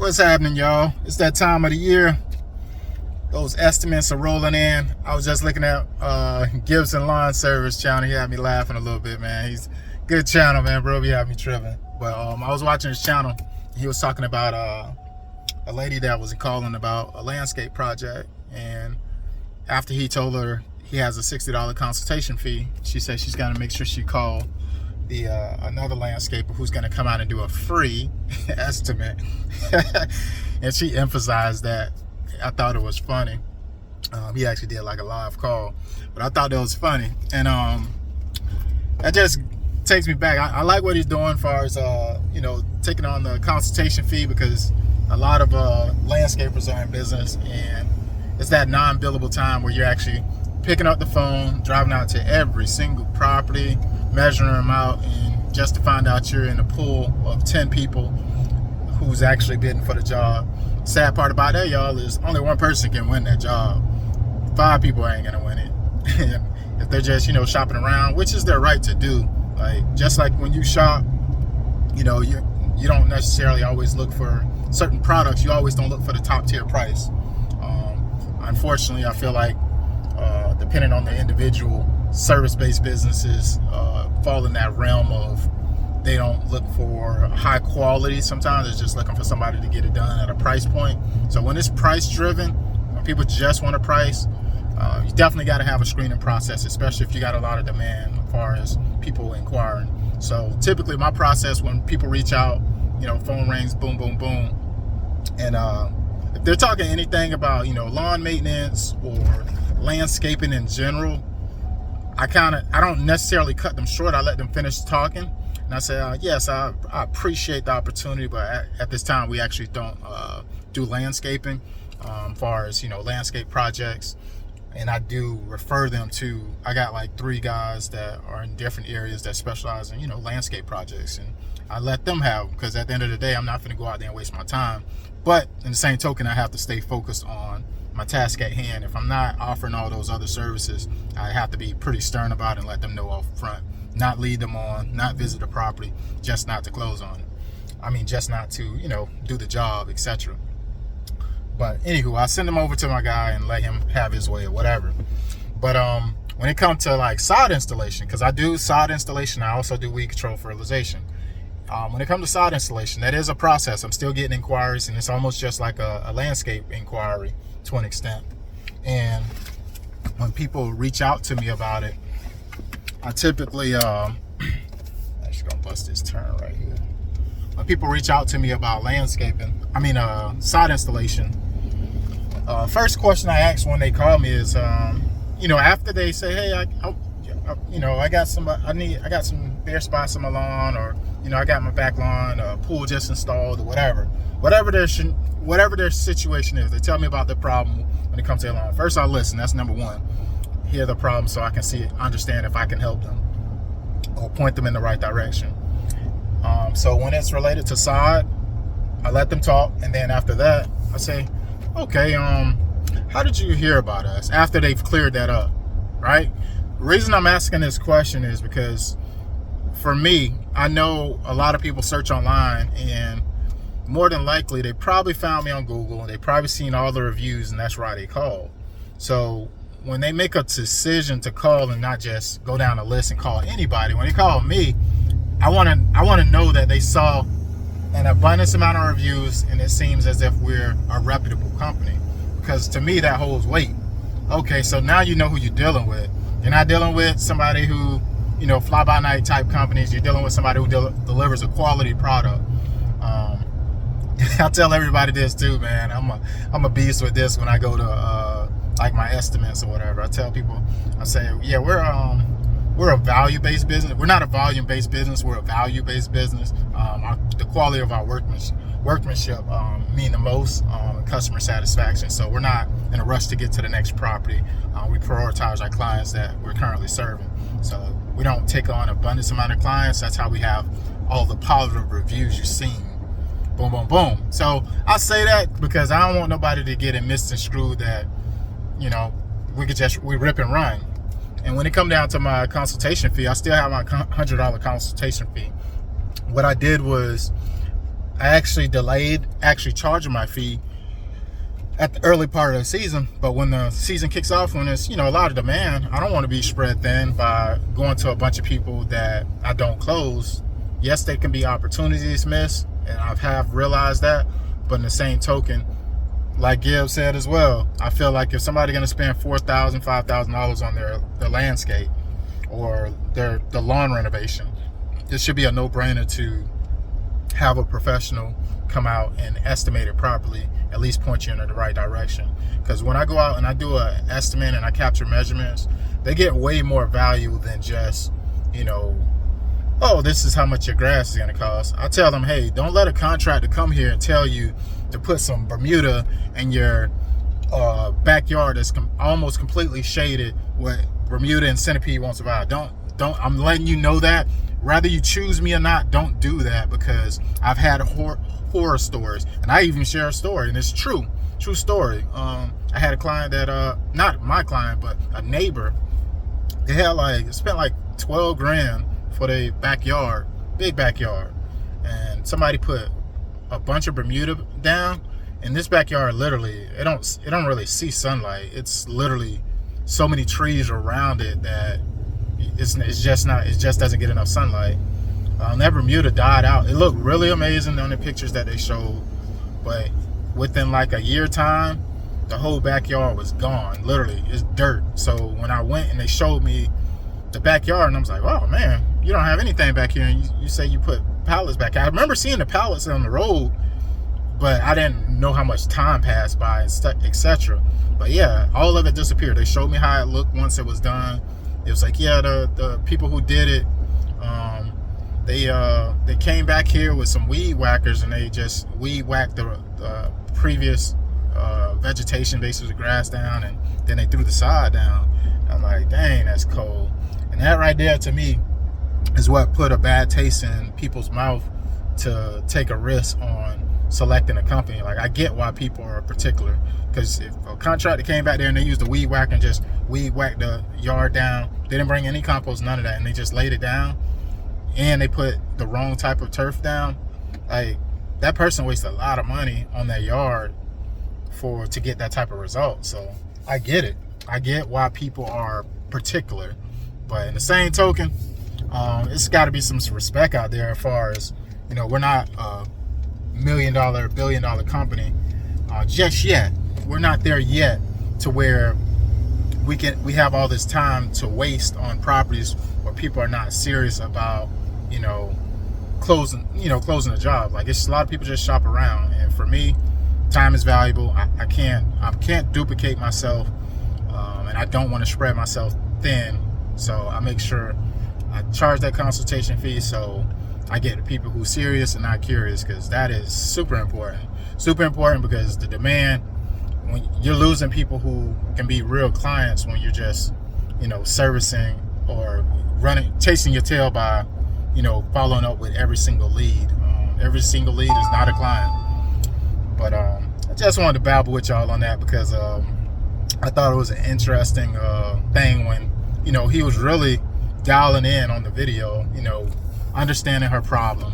What's happening, y'all? It's that time of the year. Those estimates are rolling in. I was just looking at Gibson Lawn Service channel. He had me laughing a little bit, man. He's good channel, man, bro. He had me tripping. But I was watching his channel. He was talking about a lady that was calling about a landscape project, and after he told her he has a $60 consultation fee, she said she's got to make sure she call the another landscaper who's going to come out and do a free estimate. And she emphasized that. I thought it was funny. He actually did like a live call, but I thought that was funny. And that just takes me back. I like what he's doing as far as taking on the consultation fee, because a lot of landscapers are in business, and it's that non-billable time where you're actually picking up the phone, driving out to every single property, measuring them out, and just to find out you're in a pool of 10 people who's actually bidding for the job. Sad part about that, y'all, is only one person can win that job. 5 people ain't gonna win it. And if they're just, shopping around, which is their right to do. Like, just like when you shop, you don't necessarily always look for certain products. You always don't look for the top tier price. Unfortunately, I feel like depending on the individual, service-based businesses fall in that realm of they don't look for high quality. Sometimes they're just looking for somebody to get it done at a price point. So when it's price driven, when people just want a price, you definitely got to have a screening process, especially if you got a lot of demand as far as people inquiring. So typically my process when people reach out, phone rings, boom, boom, boom. And if they're talking anything about, lawn maintenance or landscaping in general, I don't necessarily cut them short. I let them finish talking. And I say, yes, I appreciate the opportunity, but at this time, we actually don't do landscaping as far as, landscape projects. And I do refer them to, I got like 3 guys that are in different areas that specialize in, landscape projects. And I let them have them, because at the end of the day, I'm not going to go out there and waste my time. But in the same token, I have to stay focused on my task at hand. If I'm not offering all those other services, I have to be pretty stern about it and let them know off front. Not lead them on, not visit the property, just not to close on it. I mean, just not to, do the job, etc. But anywho, I send them over to my guy and let him have his way or whatever. But when it comes to like sod installation, because I do sod installation, I also do weed control fertilization. When it comes to sod installation, that is a process. I'm still getting inquiries, and it's almost just like a landscape inquiry to an extent. And when people reach out to me about it, I typically, I'm just gonna bust this turn right here. When people reach out to me about sod installation, first question I ask when they call me is, after they say, hey, I got some bare spots in my lawn, or I got my back lawn, pool just installed, or whatever their situation is. They tell me about the problem when it comes to their lawn. First, I listen. That's number one. Hear the problem so I can understand if I can help them or point them in the right direction. So when it's related to sod, I let them talk, and then after that, I say, okay, how did you hear about us? After they've cleared that up, right? The reason I'm asking this question is because for me, I know a lot of people search online, and more than likely, they probably found me on Google, and they probably seen all the reviews, and that's why they called. So when they make a decision to call and not just go down a list and call anybody, when they call me, I want to know that they saw an abundance amount of reviews, and it seems as if we're a reputable company, because to me that holds weight. Okay, so now you know who you're dealing with. You're not dealing with somebody who, fly-by-night type companies. You're dealing with somebody who delivers a quality product. I tell everybody this too, man. I'm a beast with this when I go to like my estimates or whatever. I tell people, I say, yeah, we're a value-based business. We're not a volume-based business. We're a value-based business. The quality of our workmanship mean the most, customer satisfaction. So we're not in a rush to get to the next property. We prioritize our clients that we're currently serving. So we don't take on an abundance amount of clients. That's how we have all the positive reviews you've seen. Boom, boom, boom. So I say that because I don't want nobody to get it misconstrued that, we rip and run. And when it come down to my consultation fee, I still have my $100 consultation fee. What I did was I actually delayed charging my fee at the early part of the season, but when the season kicks off, when it's, you know, a lot of demand, I don't want to be spread thin by going to a bunch of people that I don't close. Yes, they can be opportunities missed, and I have realized that, but in the same token, like Gibbs said as well, I feel like if somebody's going to spend $4,000, $5,000 on their landscape or the lawn renovation, it should be a no-brainer to have a professional come out and estimate it properly, at least point you in the right direction. Because when I go out and I do an estimate and I capture measurements, they get way more value than just, you know, oh, this is how much your grass is going to cost. I tell them, hey, don't let a contractor come here and tell you to put some Bermuda in your backyard that's almost completely shaded with Bermuda and centipede won't survive. Don't. I'm letting you know that. Rather you choose me or not, don't do that, because I've had horror stories, and I even share a story, and it's true story. I had a client that not my client, but a neighbor. They had spent like 12 grand for their backyard, big backyard, and somebody put a bunch of Bermuda down. In this backyard, literally, it don't really see sunlight. It's literally so many trees around it that it just doesn't get enough sunlight. That Bermuda died out. It looked really amazing on the pictures that they showed, but within like a year time, the whole backyard was gone. Literally, it's dirt. So when I went and they showed me the backyard, and I was like, oh man, you don't have anything back here, and you say you put pallets back. I remember seeing the pallets on the road, but I didn't know how much time passed by, etc. But yeah, all of it disappeared. They showed me how it looked once it was done. It was like, yeah, the people who did it, they came back here with some weed whackers, and they just weed whacked the previous vegetation, basically the grass down, and then they threw the sod down. I'm like, dang, that's cold. And that right there, to me, is what put a bad taste in people's mouth to take a risk on selecting a company. Like, I get why people are particular, because if a contractor came back there and they used a weed whacker and just weed whacked the yard down, they didn't bring any compost, none of that, and they just laid it down, and they put the wrong type of turf down, like, that person wasted a lot of money on their yard to get that type of result. So I get it. I get why people are particular, but in the same token, it's got to be some respect out there as far as, you know, we're not a $1 million, $1 billion company just yet. We're not there yet to where we have all this time to waste on properties where people are not serious about, you know, closing a job. Like, it's a lot of people just shop around, and for me, time is valuable. I can't duplicate myself, and I don't want to spread myself thin. So I make sure I charge that consultation fee, so I get the people who are serious and not curious, because that is super important. Super important, because the demand, when you're losing people who can be real clients when you're just, you know, servicing or chasing your tail by, you know, following up with every single lead. Every single lead is not a client. But I just wanted to babble with y'all on that, because I thought it was an interesting thing when, you know, he was really dialing in on the video, you know, understanding her problem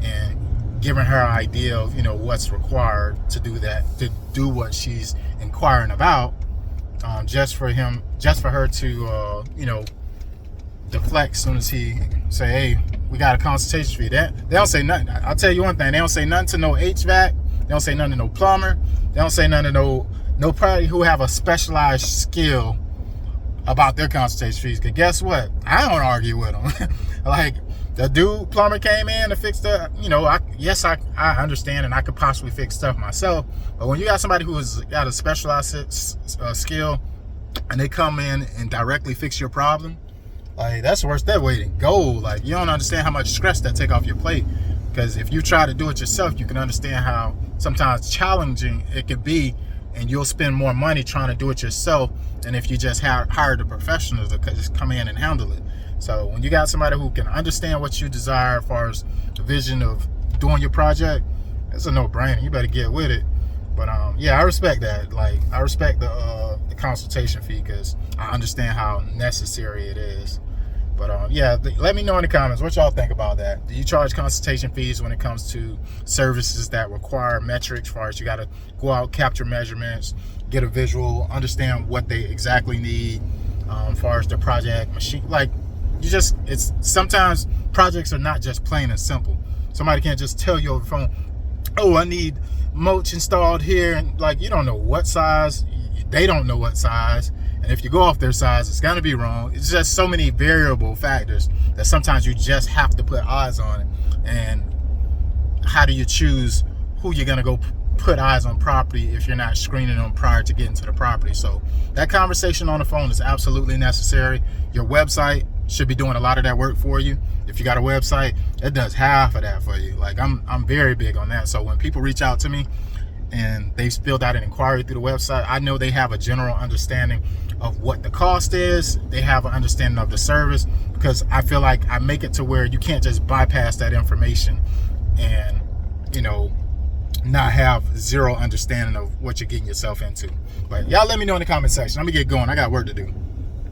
and giving her an idea of, you know, what's required to do that, to do what she's inquiring about, just for her to, you know, deflect as soon as he say, hey, we got a consultation fee. They don't say nothing. I'll tell you one thing, they don't say nothing to no HVAC, they don't say nothing to no plumber, they don't say nothing to no party who have a specialized skill about their consultation fees. Because guess what? I don't argue with them. Like, the dude plumber came in to fix the, you know, I understand, and I could possibly fix stuff myself. But when you got somebody who has got a specialized skill, and they come in and directly fix your problem, like, that's worth that way to go. Like, you don't understand how much stress that take off your plate. Because if you try to do it yourself, you can understand how sometimes challenging it could be, and you'll spend more money trying to do it yourself than if you just hired a professional to just come in and handle it. So when you got somebody who can understand what you desire as far as the vision of doing your project, it's a no-brainer. You better get with it. But yeah, I respect that. Like, I respect the consultation fee, because I understand how necessary it is. But yeah, let me know in the comments what y'all think about that. Do you charge consultation fees when it comes to services that require metrics, as far as you got to go out, capture measurements, get a visual, understand what they exactly need, as far as the project machine? Like, it's sometimes projects are not just plain and simple. Somebody can't just tell you over the phone, oh, I need mulch installed here, and like, you don't know what size, they don't know what size, and if you go off their size, it's gonna be wrong. It's just so many variable factors that sometimes you just have to put eyes on it. And how do you choose who you're gonna go put eyes on property if you're not screening them prior to getting to the property? So that conversation on the phone is absolutely necessary. Your website should be doing a lot of that work for you. If you got a website, it does half of that for you. Like, I'm very big on that. So when people reach out to me and they've filled out an inquiry through the website, I know they have a general understanding of what the cost is. They have an understanding of the service, because I feel like I make it to where you can't just bypass that information and, you know, not have zero understanding of what you're getting yourself into. But y'all let me know in the comment section. Let me get going. I got work to do.